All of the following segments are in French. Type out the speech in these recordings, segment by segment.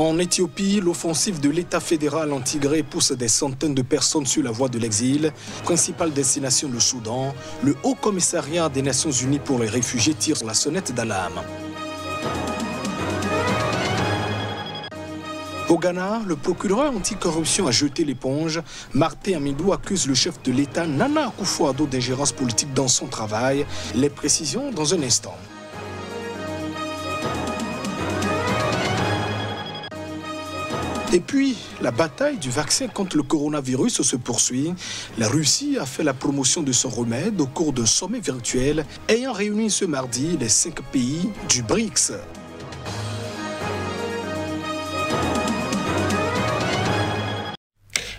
En Éthiopie, l'offensive de l'État fédéral en Tigré pousse des centaines de personnes sur la voie de l'exil. Principale destination le Soudan, le Haut Commissariat des Nations Unies pour les réfugiés tire la sonnette d'alarme. Au Ghana, le procureur anticorruption a jeté l'éponge. Martin Amidou accuse le chef de l'État, Nana Akufo-Addo, d'ingérence politique dans son travail. Les précisions dans un instant. Et puis, la bataille du vaccin contre le coronavirus se poursuit. La Russie a fait la promotion de son remède au cours d'un sommet virtuel ayant réuni ce mardi les 5 pays du BRICS.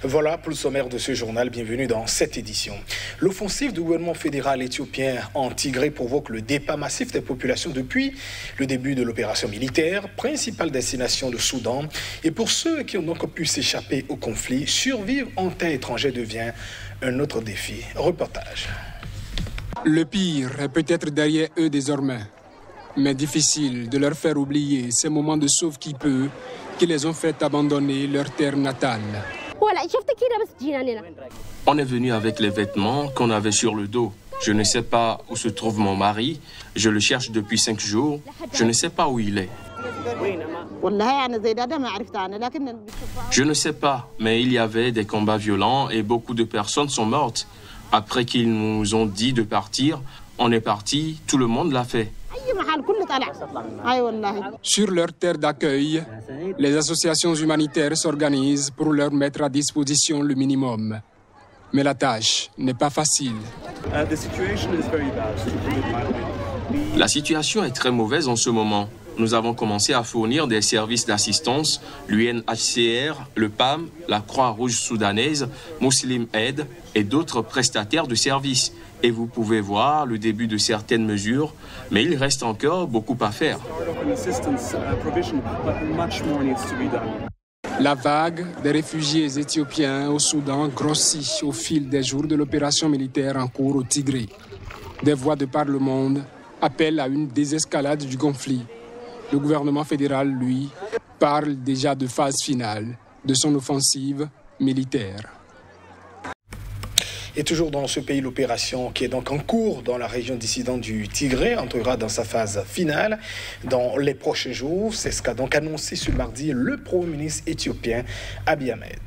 Voilà pour le sommaire de ce journal. Bienvenue dans cette édition. L'offensive du gouvernement fédéral éthiopien en Tigré provoque le départ massif des populations depuis le début de l'opération militaire, principale destination le Soudan. Et pour ceux qui ont donc pu s'échapper au conflit, survivre en terre étrangère devient un autre défi. Reportage. Le pire est peut-être derrière eux désormais, mais difficile de leur faire oublier ces moments de sauve-qui-peut qui les ont fait abandonner leur terre natale. On est venu avec les vêtements qu'on avait sur le dos. Je ne sais pas où se trouve mon mari. Je le cherche depuis 5 jours. Je ne sais pas où il est. Je ne sais pas, mais il y avait des combats violents et beaucoup de personnes sont mortes. Après qu'ils nous ont dit de partir, on est parti, tout le monde l'a fait. Sur leur terre d'accueil, les associations humanitaires s'organisent pour leur mettre à disposition le minimum. Mais la tâche n'est pas facile. La situation est très mauvaise en ce moment. Nous avons commencé à fournir des services d'assistance, l'UNHCR, le PAM, la Croix-Rouge soudanaise, Muslim Aid et d'autres prestataires de services. Et vous pouvez voir le début de certaines mesures, mais il reste encore beaucoup à faire. La vague des réfugiés éthiopiens au Soudan grossit au fil des jours de l'opération militaire en cours au Tigré. Des voix de par le monde appellent à une désescalade du conflit. Le gouvernement fédéral, lui, parle déjà de phase finale de son offensive militaire. Et toujours dans ce pays, l'opération qui est donc en cours dans la région dissidente du Tigré entrera dans sa phase finale dans les prochains jours. C'est ce qu'a donc annoncé ce mardi le Premier ministre éthiopien Abiy Ahmed.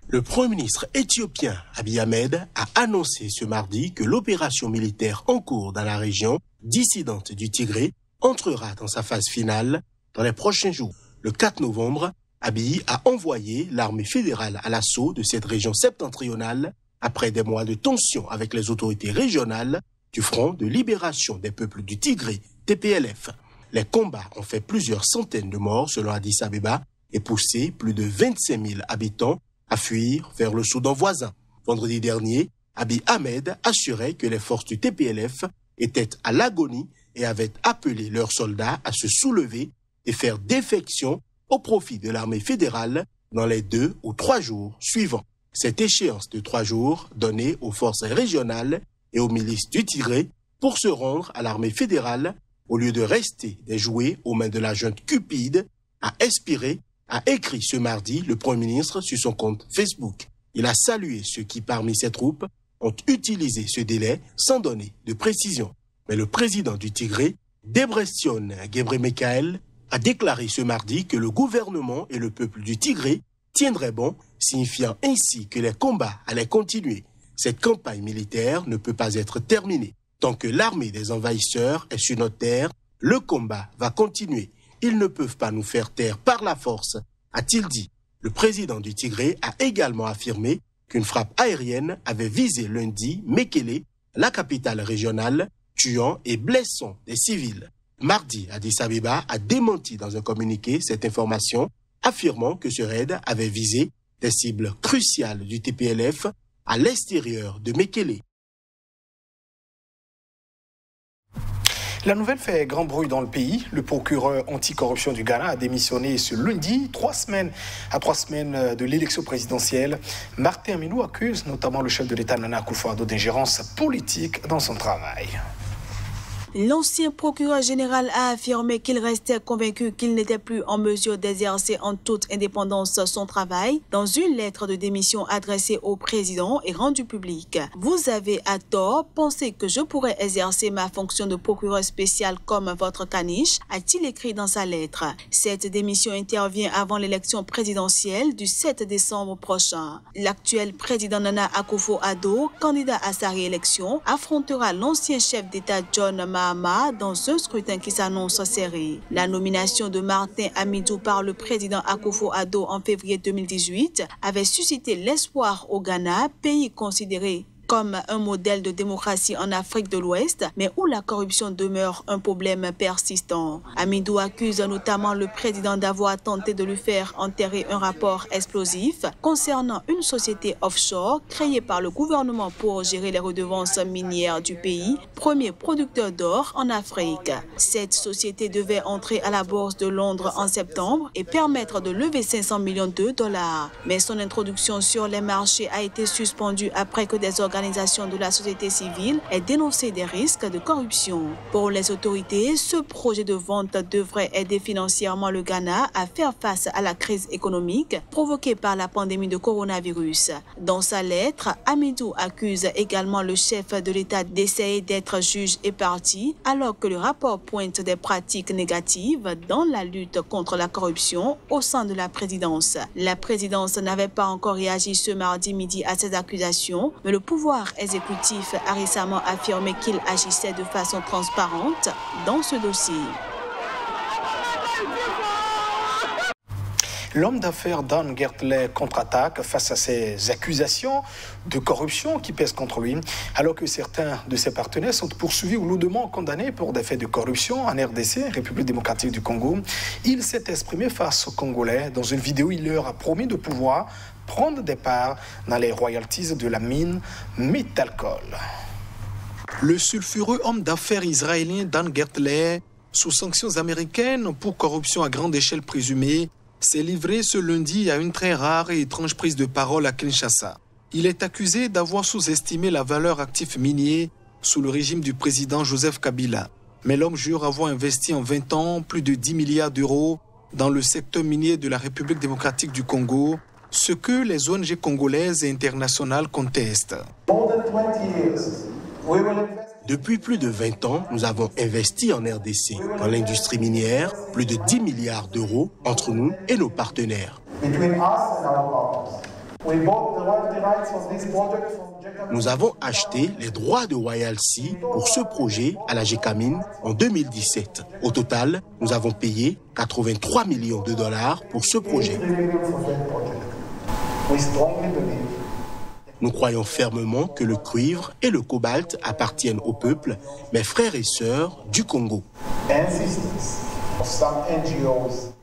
Le Premier ministre éthiopien Abiy Ahmed a annoncé ce mardi que l'opération militaire en cours dans la région dissidente du Tigré entrera dans sa phase finale dans les prochains jours. Le 4 novembre, Abiy a envoyé l'armée fédérale à l'assaut de cette région septentrionale après des mois de tension avec les autorités régionales du Front de libération des peuples du Tigré, TPLF. Les combats ont fait plusieurs centaines de morts selon Addis Abeba et poussé plus de 25 000 habitants à fuir vers le Soudan voisin. Vendredi dernier, Abiy Ahmed assurait que les forces du TPLF étaient à l'agonie et avaient appelé leurs soldats à se soulever et faire défection au profit de l'armée fédérale dans les 2 ou 3 jours suivants. Cette échéance de 3 jours donnée aux forces régionales et aux milices du Tigré pour se rendre à l'armée fédérale au lieu de rester des jouets aux mains de la junte cupide, a écrit ce mardi le Premier ministre sur son compte Facebook. Il a salué ceux qui, parmi ses troupes, ont utilisé ce délai sans donner de précision. Mais le président du Tigré, Debretsion Gebremichael, a déclaré ce mardi que le gouvernement et le peuple du Tigré tiendraient bon, signifiant ainsi que les combats allaient continuer. Cette campagne militaire ne peut pas être terminée. Tant que l'armée des envahisseurs est sur notre terre, le combat va continuer. Ils ne peuvent pas nous faire taire par la force, a-t-il dit. Le président du Tigré a également affirmé qu'une frappe aérienne avait visé lundi Mekele, la capitale régionale, tuant et blessant des civils. Mardi, Addis Abeba a démenti dans un communiqué cette information, affirmant que ce raid avait visé des cibles cruciales du TPLF à l'extérieur de Mekele. La nouvelle fait grand bruit dans le pays. Le procureur anticorruption du Ghana a démissionné ce lundi, 3 semaines de l'élection présidentielle. Martin Amidou accuse notamment le chef de l'État Nana Akufo-Addo d'ingérence politique dans son travail. L'ancien procureur général a affirmé qu'il restait convaincu qu'il n'était plus en mesure d'exercer en toute indépendance son travail dans une lettre de démission adressée au président et rendue publique. Vous avez à tort pensé que je pourrais exercer ma fonction de procureur spécial comme votre caniche, a-t-il écrit dans sa lettre. Cette démission intervient avant l'élection présidentielle du 7 décembre prochain. L'actuel président Nana Akufo-Addo, candidat à sa réélection, affrontera l'ancien chef d'État John Mahama dans un scrutin qui s'annonce serré. La nomination de Martin Amidou par le président Akufo-Addo en février 2018 avait suscité l'espoir au Ghana, pays considéré comme un modèle de démocratie en Afrique de l'Ouest, mais où la corruption demeure un problème persistant. Amidou accuse notamment le président d'avoir tenté de lui faire enterrer un rapport explosif concernant une société offshore créée par le gouvernement pour gérer les redevances minières du pays, premier producteur d'or en Afrique. Cette société devait entrer à la bourse de Londres en septembre et permettre de lever 500 millions de dollars. Mais son introduction sur les marchés a été suspendue après que des organisations de la société civile aient dénoncé des risques de corruption. Pour les autorités, ce projet de vente devrait aider financièrement le Ghana à faire face à la crise économique provoquée par la pandémie de coronavirus. Dans sa lettre, Amidou accuse également le chef de l'État d'essayer d'être juge et partie, alors que le rapport pointe des pratiques négatives dans la lutte contre la corruption au sein de la présidence. La présidence n'avait pas encore réagi ce mardi midi à ces accusations, mais le pouvoir exécutif a récemment affirmé qu'il agissait de façon transparente dans ce dossier. L'homme d'affaires Dan Gertley contre-attaque face à ces accusations de corruption qui pèsent contre lui, alors que certains de ses partenaires sont poursuivis ou lourdement condamnés pour des faits de corruption en RDC, République démocratique du Congo. Il s'est exprimé face aux Congolais. Dans une vidéo, il leur a promis de pouvoir prendre des parts dans les royalties de la mine Metalcoal. Le sulfureux homme d'affaires israélien Dan Gertley, sous sanctions américaines pour corruption à grande échelle présumée, s'est livré ce lundi à une très rare et étrange prise de parole à Kinshasa. Il est accusé d'avoir sous-estimé la valeur actifs miniers sous le régime du président Joseph Kabila. Mais l'homme jure avoir investi en 20 ans plus de 10 milliards d'euros dans le secteur minier de la République démocratique du Congo, ce que les ONG congolaises et internationales contestent. Depuis plus de 20 ans, nous avons investi en RDC, dans l'industrie minière, plus de 10 milliards d'euros entre nous et nos partenaires. Nous avons acheté les droits de royalties pour ce projet à la Gécamine en 2017. Au total, nous avons payé 83 millions de dollars pour ce projet. Nous croyons fermement que le cuivre et le cobalt appartiennent au peuple, mes frères et sœurs du Congo.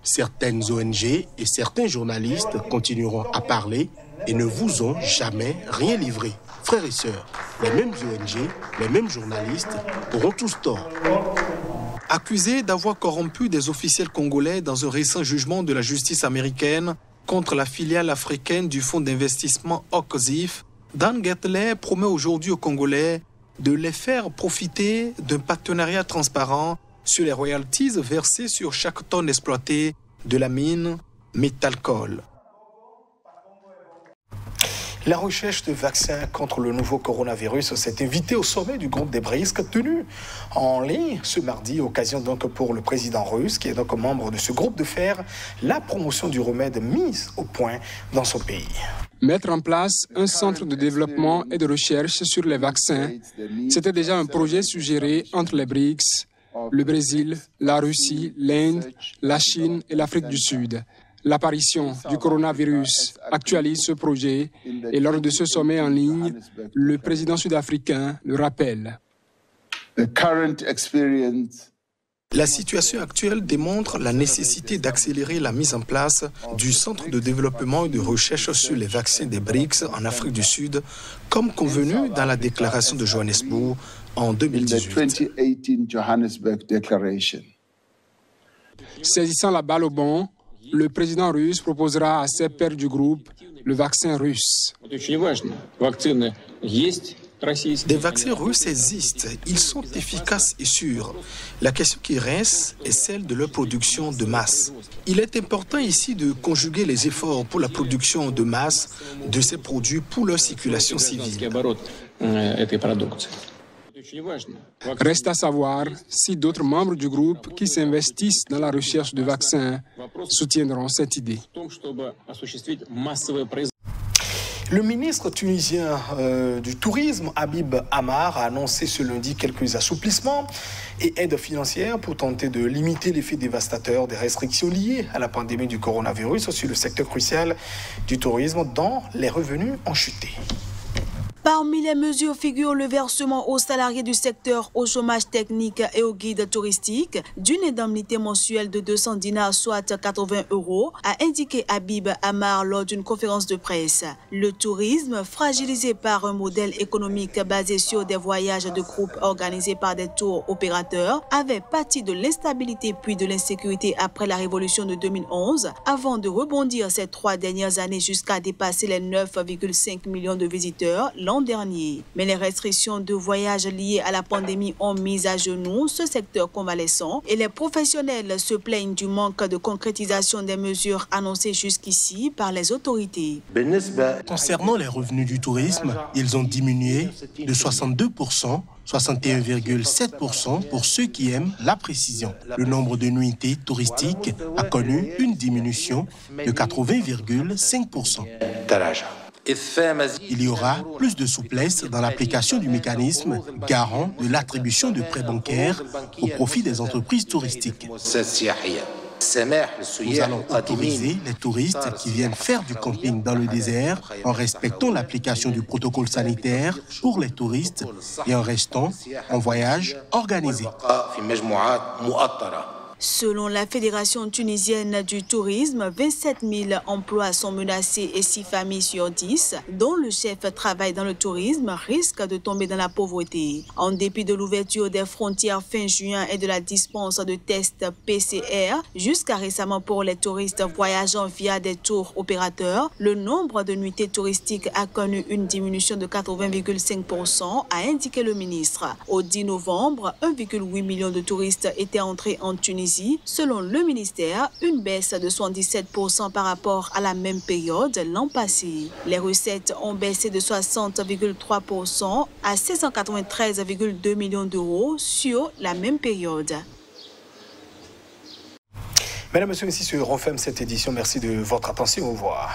Certaines ONG et certains journalistes continueront à parler et ne vous ont jamais rien livré. Frères et sœurs, les mêmes ONG, les mêmes journalistes auront tous tort. Accusé d'avoir corrompu des officiels congolais dans un récent jugement de la justice américaine contre la filiale africaine du fonds d'investissement OCSIF, Dan Gertley promet aujourd'hui aux Congolais de les faire profiter d'un partenariat transparent sur les royalties versées sur chaque tonne exploitée de la mine Metalcoal. La recherche de vaccins contre le nouveau coronavirus s'est invitée au sommet du groupe des BRICS tenu en ligne ce mardi, occasion donc pour le président russe, qui est donc membre de ce groupe, de faire la promotion du remède mis au point dans son pays. Mettre en place un centre de développement et de recherche sur les vaccins, c'était déjà un projet suggéré entre les BRICS, le Brésil, la Russie, l'Inde, la Chine et l'Afrique du Sud. L'apparition du coronavirus actualise ce projet et lors de ce sommet en ligne, le président sud-africain le rappelle. La situation actuelle démontre la nécessité d'accélérer la mise en place du Centre de développement et de recherche sur les vaccins des BRICS en Afrique du Sud, comme convenu dans la déclaration de Johannesburg en 2018. Saisissant la balle au bon, le président russe proposera à ses pairs du groupe le vaccin russe. Des vaccins russes existent, ils sont efficaces et sûrs. La question qui reste est celle de leur production de masse. Il est important ici de conjuguer les efforts pour la production de masse de ces produits pour leur circulation civile. Reste à savoir si d'autres membres du groupe qui s'investissent dans la recherche de vaccins soutiendront cette idée. Le ministre tunisien du Tourisme, Habib Amar, a annoncé ce lundi quelques assouplissements et aides financières pour tenter de limiter l'effet dévastateur des restrictions liées à la pandémie du coronavirus sur le secteur crucial du tourisme dont les revenus ont chuté. Parmi les mesures figure le versement aux salariés du secteur au chômage technique et aux guides touristiques d'une indemnité mensuelle de 200 dinars, soit 80 €, a indiqué Habib Amar lors d'une conférence de presse. Le tourisme, fragilisé par un modèle économique basé sur des voyages de groupe organisés par des tours opérateurs, avait pâti de l'instabilité puis de l'insécurité après la révolution de 2011, avant de rebondir ces 3 dernières années jusqu'à dépasser les 9,5 millions de visiteurs l'an dernier. Mais les restrictions de voyage liées à la pandémie ont mis à genoux ce secteur convalescent et les professionnels se plaignent du manque de concrétisation des mesures annoncées jusqu'ici par les autorités. Concernant les revenus du tourisme, ils ont diminué de 62%, 61,7% pour ceux qui aiment la précision. Le nombre de nuitées touristiques a connu une diminution de 80,5%. Il y aura plus de souplesse dans l'application du mécanisme garant de l'attribution de prêts bancaires au profit des entreprises touristiques. Nous allons autoriser les touristes qui viennent faire du camping dans le désert en respectant l'application du protocole sanitaire pour les touristes et en restant en voyage organisé. Selon la Fédération tunisienne du tourisme, 27 000 emplois sont menacés et 6 familles sur 10, dont le chef travaille dans le tourisme, risquent de tomber dans la pauvreté. En dépit de l'ouverture des frontières fin juin et de la dispense de tests PCR, jusqu'à récemment pour les touristes voyageant via des tours opérateurs, le nombre de nuitées touristiques a connu une diminution de 80,5%, a indiqué le ministre. Au 10 novembre, 1,8 million de touristes étaient entrés en Tunisie. Selon le ministère, une baisse de 77% par rapport à la même période l'an passé. Les recettes ont baissé de 60,3% à 693,2 millions d'euros sur la même période. Mesdames, Messieurs, ici se referme cette édition. Merci de votre attention. Au revoir.